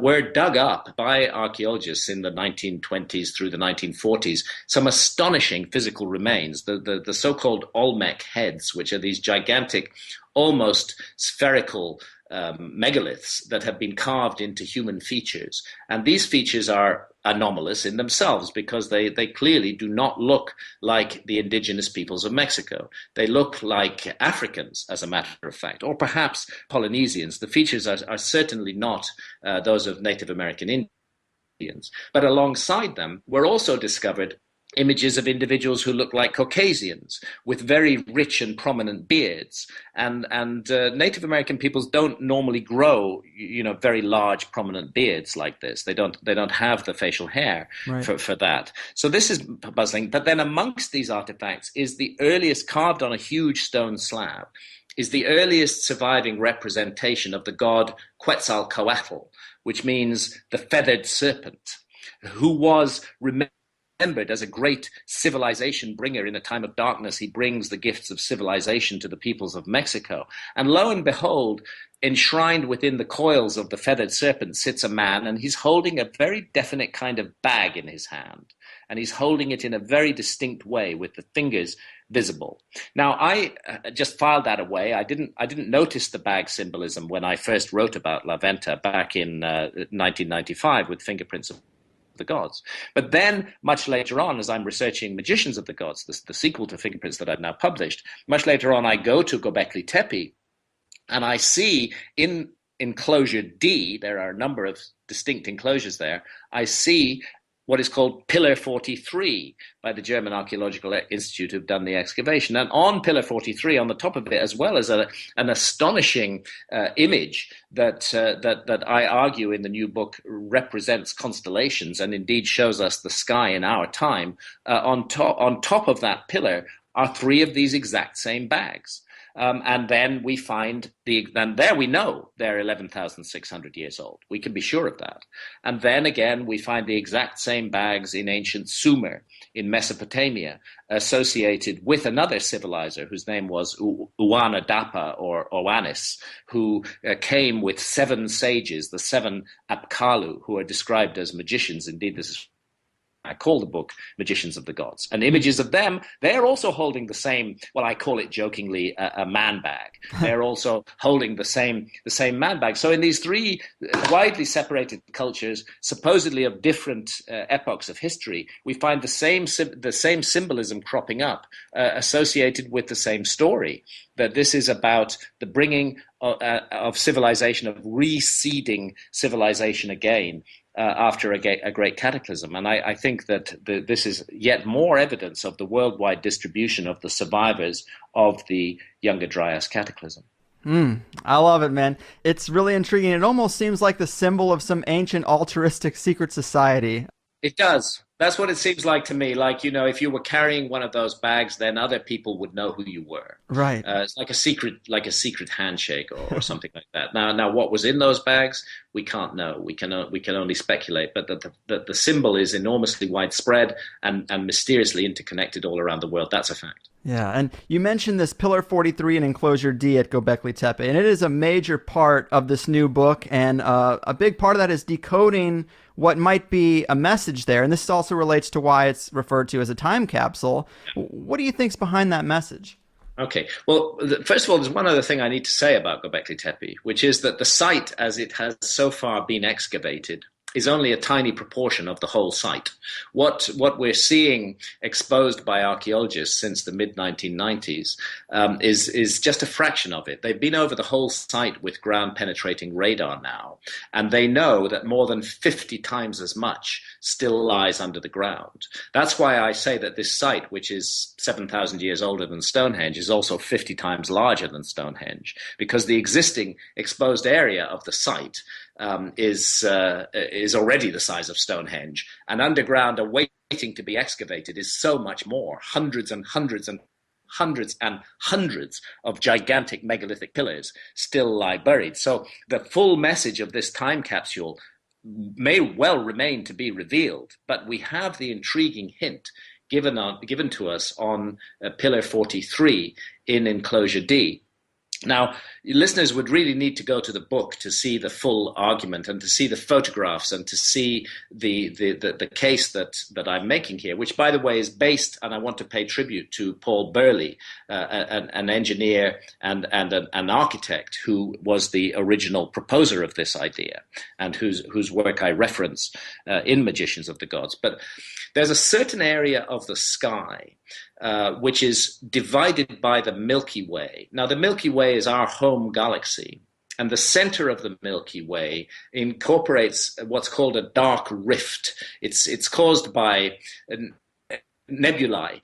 were dug up by archaeologists in the 1920s through the 1940s some astonishing physical remains, the so-called Olmec heads, which are these gigantic, almost spherical megaliths that have been carved into human features. And these features are anomalous in themselves because they clearly do not look like the indigenous peoples of Mexico. They look like Africans, as a matter of fact, or perhaps Polynesians. The features are certainly not those of Native American Indians. But alongside them were also discovered images of individuals who look like Caucasians with very rich and prominent beards, and Native American peoples don't normally grow, very large prominent beards like this. They don't have the facial hair for that. So this is puzzling. But then amongst these artifacts is the earliest, carved on a huge stone slab, is the earliest surviving representation of the god Quetzalcoatl, which means the feathered serpent, who was remembered as a great civilization bringer. In a time of darkness, he brings the gifts of civilization to the peoples of Mexico. And lo and behold, enshrined within the coils of the feathered serpent sits a man, and he's holding a very definite kind of bag in his hand. And he's holding it in a very distinct way with the fingers visible. Now, I just filed that away. I didn't notice the bag symbolism when I first wrote about La Venta back in 1995 with Fingerprints of the Gods. But then, much later on, as I'm researching Magicians of the Gods, the sequel to Fingerprints that I've now published, much later on I go to Gobekli Tepe, and I see in enclosure D, there are a number of distinct enclosures there, I see what is called Pillar 43 by the German Archaeological Institute who've done the excavation. And on Pillar 43, on the top of it, as well as an astonishing image that I argue in the new book represents constellations and indeed shows us the sky in our time, on top of that pillar are three of these exact same bags. And then we find and there we know they're 11,600 years old. We can be sure of that. And then again, we find the exact same bags in ancient Sumer in Mesopotamia, associated with another civilizer whose name was Uana-Dapa or Oannes, who came with 7 sages, the 7 Apkallu, who are described as magicians. Indeed, this is I call the book Magicians of the Gods. And images of them, they're also holding the same, well, I call it jokingly a man bag. They're also holding the same man bag. So in these three widely separated cultures, supposedly of different epochs of history, we find the same symbolism cropping up associated with the same story, that this is about the bringing of civilization, of reseeding civilization again, after a great cataclysm. And I think that this is yet more evidence of the worldwide distribution of the survivors of the Younger Dryas cataclysm. I love it, man. It's really intriguing. It almost seems like the symbol of some ancient altruistic secret society. It does. That's what it seems like to me. Like, if you were carrying one of those bags, then other people would know who you were. Right. It's like a secret handshake or something like that. Now, what was in those bags, we can't know. We can only speculate. But the symbol is enormously widespread and mysteriously interconnected all around the world. That's a fact. Yeah, and you mentioned this Pillar 43 in Enclosure D at Gobekli Tepe, and it is a major part of this new book, and a big part of that is decoding what might be a message there, and this also relates to why it's referred to as a time capsule. What do you think's behind that message? Okay. Well, first of all, there's one other thing I need to say about Gobekli Tepe, which is that the site, as it has so far been excavated, is only a tiny proportion of the whole site. What we're seeing exposed by archaeologists since the mid-1990s is just a fraction of it. They've been over the whole site with ground-penetrating radar now, and they know that more than 50 times as much still lies under the ground. That's why I say that this site, which is 7,000 years older than Stonehenge, is also 50 times larger than Stonehenge, because the existing exposed area of the site is already the size of Stonehenge, and underground awaiting to be excavated is so much more. Hundreds and hundreds and hundreds and hundreds of gigantic megalithic pillars still lie buried. So the full message of this time capsule may well remain to be revealed, but we have the intriguing hint given to us on Pillar 43 in Enclosure D. Now, listeners would really need to go to the book to see the full argument and to see the photographs and to see the case that I'm making here, which, by the way, is based, and I want to pay tribute to Paul Burley, an engineer and an architect who was the original proposer of this idea and whose work I reference in Magicians of the Gods. But there's a certain area of the sky which is divided by the Milky Way. Now, the Milky Way is our home galaxy, and the center of the Milky Way incorporates what's called a dark rift. It's caused by nebulae,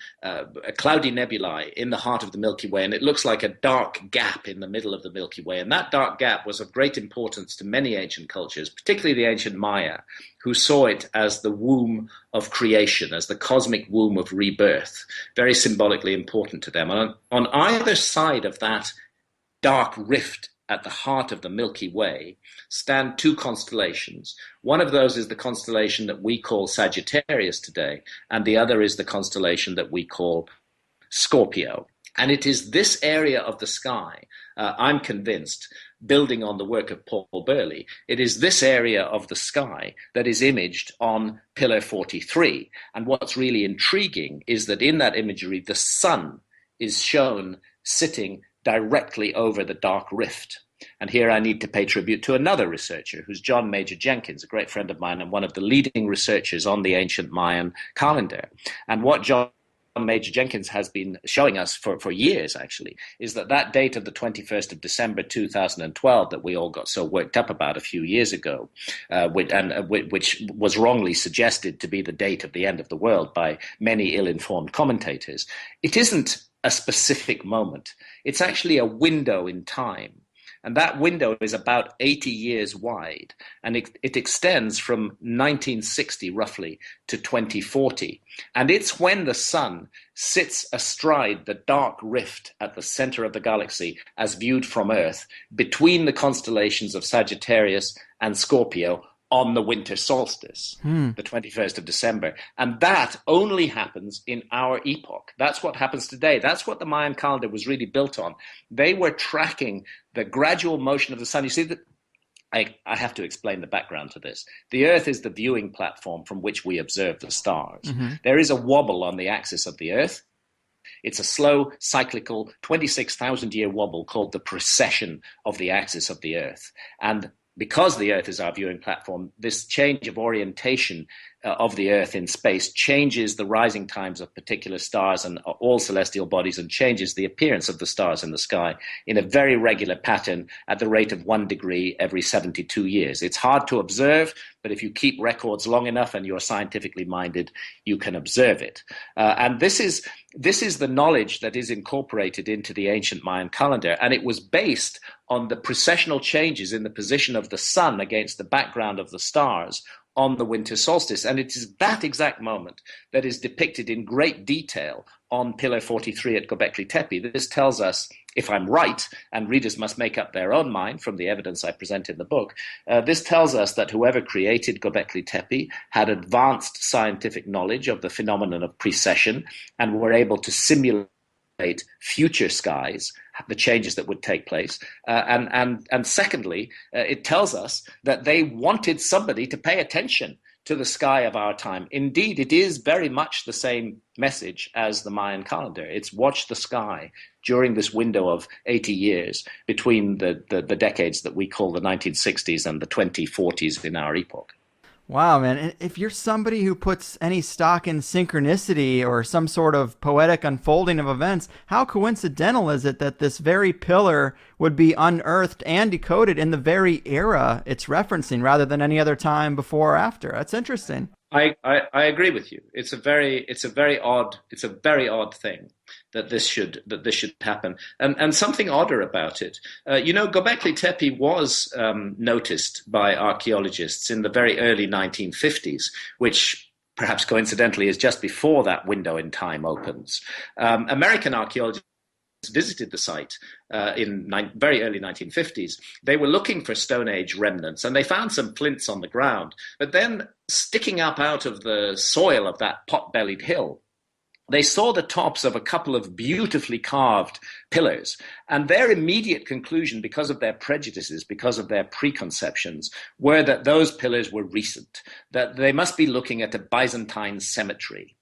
cloudy nebulae in the heart of the Milky Way, and it looks like a dark gap in the middle of the Milky Way. And that dark gap was of great importance to many ancient cultures, particularly the ancient Maya, who saw it as the womb of creation, as the cosmic womb of rebirth, very symbolically important to them. And on either side of that dark rift at the heart of the Milky Way stand two constellations. One of those is the constellation that we call Sagittarius today, and the other is the constellation that we call Scorpio. And it is this area of the sky, I'm convinced, building on the work of Paul Burley, it is this area of the sky that is imaged on Pillar 43. And what's really intriguing is that in that imagery, the sun is shown sitting directly over the dark rift. And here I need to pay tribute to another researcher, who's John Major Jenkins, a great friend of mine and one of the leading researchers on the ancient Mayan calendar. And what John Major Jenkins has been showing us for years, actually, is that date of the 21st of December 2012 that we all got so worked up about a few years ago, which was wrongly suggested to be the date of the end of the world by many ill-informed commentators, it isn't a specific moment. It's actually a window in time. And that window is about 80 years wide, and it extends from 1960 roughly to 2040. And it's when the sun sits astride the dark rift at the center of the galaxy as viewed from Earth between the constellations of Sagittarius and Scorpio on the winter solstice, the 21st of December. And that only happens in our epoch. That's what happens today. That's what the Mayan calendar was really built on. They were tracking the gradual motion of the sun. You see, that I have to explain the background to this. The Earth is the viewing platform from which we observe the stars. Mm-hmm. There is a wobble on the axis of the Earth. It's a slow, cyclical, 26,000-year wobble called the precession of the axis of the Earth. And because the Earth is our viewing platform, this change of orientation of the Earth in space changes the rising times of particular stars and all celestial bodies, and changes the appearance of the stars in the sky in a very regular pattern at the rate of 1 degree every 72 years. It's hard to observe, but if you keep records long enough and you're scientifically minded, you can observe it. And this is the knowledge that is incorporated into the ancient Mayan calendar, and it was based on the precessional changes in the position of the sun against the background of the stars on the winter solstice. And it is that exact moment that is depicted in great detail on Pillar 43 at Gobekli Tepe. This tells us, if I'm right, and readers must make up their own mind from the evidence I present in the book, this tells us that whoever created Gobekli Tepe had advanced scientific knowledge of the phenomenon of precession and were able to simulate future skies, the changes that would take place. And secondly, it tells us that they wanted somebody to pay attention to the sky of our time. Indeed, it is very much the same message as the Mayan calendar. It's watch the sky during this window of 80 years between the decades that we call the 1960s and the 2040s in our epoch. Wow, man. And if you're somebody who puts any stock in synchronicity or some sort of poetic unfolding of events, how coincidental is it that this very pillar would be unearthed and decoded in the very era it's referencing rather than any other time before or after? That's interesting. I agree with you. It's a very odd thing that this should happen, and something odder about it. Gobekli Tepe was noticed by archaeologists in the very early 1950s, which perhaps coincidentally is just before that window in time opens. American archaeologists visited the site in very early 1950s. They were looking for Stone Age remnants, and they found some flints on the ground. But then, sticking up out of the soil of that pot-bellied hill, they saw the tops of a couple of beautifully carved pillars. And their immediate conclusion, because of their prejudices, because of their preconceptions, were that those pillars were recent, that they must be looking at a Byzantine cemetery.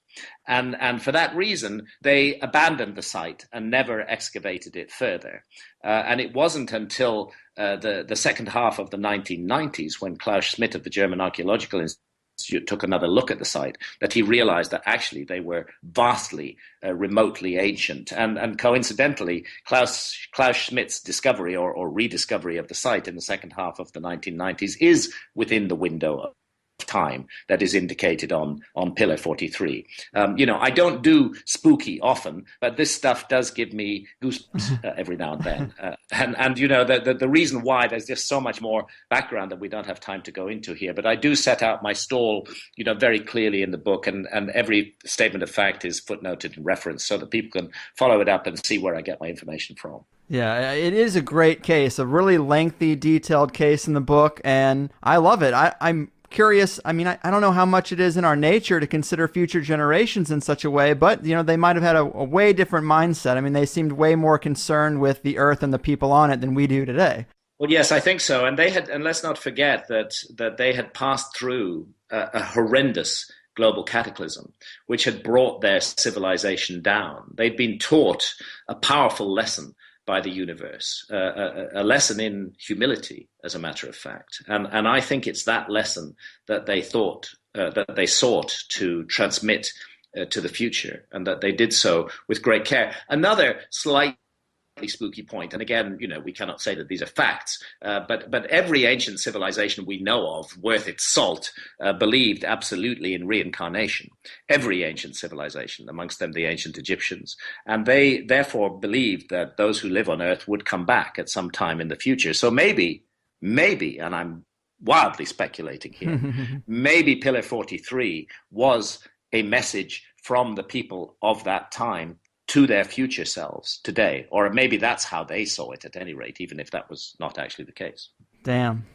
And for that reason, they abandoned the site and never excavated it further. And it wasn't until the second half of the 1990s, when Klaus Schmidt of the German Archaeological Institute took another look at the site, that he realized that actually they were vastly, remotely ancient. And coincidentally, Klaus Schmidt's discovery or rediscovery of the site in the second half of the 1990s is within the window time that is indicated on Pillar 43. I don't do spooky often, but this stuff does give me goosebumps every now and then. The reason why, there's just so much more background that we don't have time to go into here, but I do set out my stall, very clearly in the book, and every statement of fact is footnoted and referenced so that people can follow it up and see where I get my information from. Yeah, it is a great case, a really lengthy, detailed case in the book, and I love it. I'm curious. I mean, I don't know how much it is in our nature to consider future generations in such a way, but, they might have had a way different mindset. I mean, they seemed way more concerned with the earth and the people on it than we do today. Well, yes, I think so. And let's not forget that they had passed through a horrendous global cataclysm, which had brought their civilization down. They'd been taught a powerful lesson by the universe, a lesson in humility, as a matter of fact. And I think it's that lesson that they sought to transmit to the future, and that they did so with great care. Another slightly spooky point, and again, we cannot say that these are facts, but every ancient civilization we know of worth its salt believed absolutely in reincarnation. Every ancient civilization, amongst them the ancient Egyptians, and they therefore believed that those who live on Earth would come back at some time in the future. So maybe, and I'm wildly speculating here, maybe Pillar 43 was a message from the people of that time to their future selves today, or maybe that's how they saw it at any rate, even if that was not actually the case. Damn.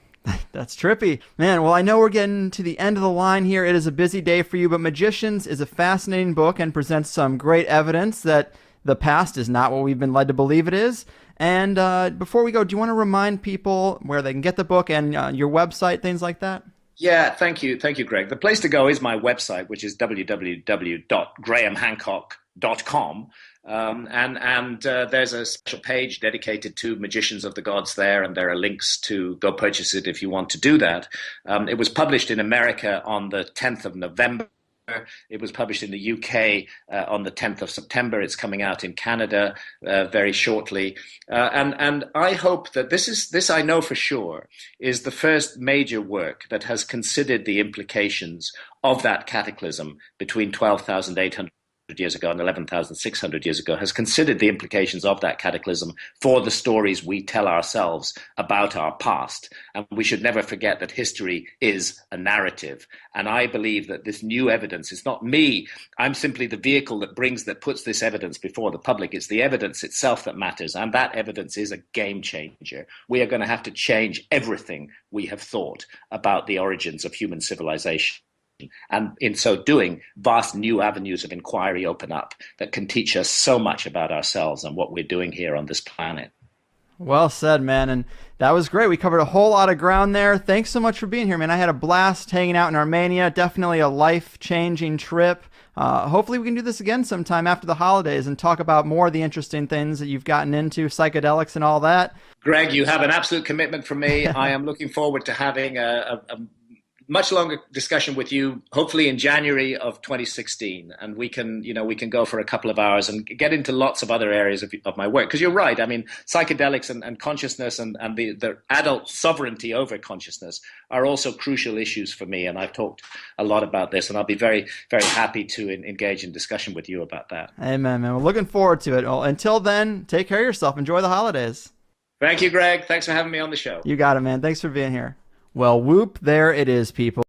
That's trippy. Man, well, I know we're getting to the end of the line here. It is a busy day for you, but Magicians is a fascinating book and presents some great evidence that the past is not what we've been led to believe it is. And before we go, do you want to remind people where they can get the book and your website, things like that? Yeah, thank you, Greg. The place to go is my website, which is www.grahamhancock.com. There's a special page dedicated to Magicians of the Gods there, and there are links to go purchase it if you want to do that. It was published in America on the 10th of November. It was published in the UK on the 10th of September. It's coming out in Canada very shortly. And I hope that this I know for sure, is the first major work that has considered the implications of that cataclysm between 12,800 years ago and 11,600 years ago, has considered the implications of that cataclysm for the stories we tell ourselves about our past. And we should never forget that history is a narrative. And I believe that this new evidence, it's not me, I'm simply the vehicle that puts this evidence before the public. It's the evidence itself that matters. And that evidence is a game changer. We are going to have to change everything we have thought about the origins of human civilization. And in so doing, vast new avenues of inquiry open up that can teach us so much about ourselves and what we're doing here on this planet. Well said, man. And that was great. We covered a whole lot of ground there. Thanks so much for being here, man. I had a blast hanging out in Armenia. Definitely a life-changing trip. Hopefully we can do this again sometime after the holidays and talk about more of the interesting things that you've gotten into, psychedelics and all that. Greg, you have an absolute commitment from me. I am looking forward to having a much longer discussion with you, hopefully in January of 2016. And we can go for a couple of hours and get into lots of other areas of my work. Because you're right. I mean, psychedelics and consciousness and the adult sovereignty over consciousness are also crucial issues for me. And I've talked a lot about this, and I'll be very, very happy to engage in discussion with you about that. Amen, man. We're looking forward to it. Well, until then, take care of yourself. Enjoy the holidays. Thank you, Greg. Thanks for having me on the show. You got it, man. Thanks for being here. Well, whoop, there it is, people.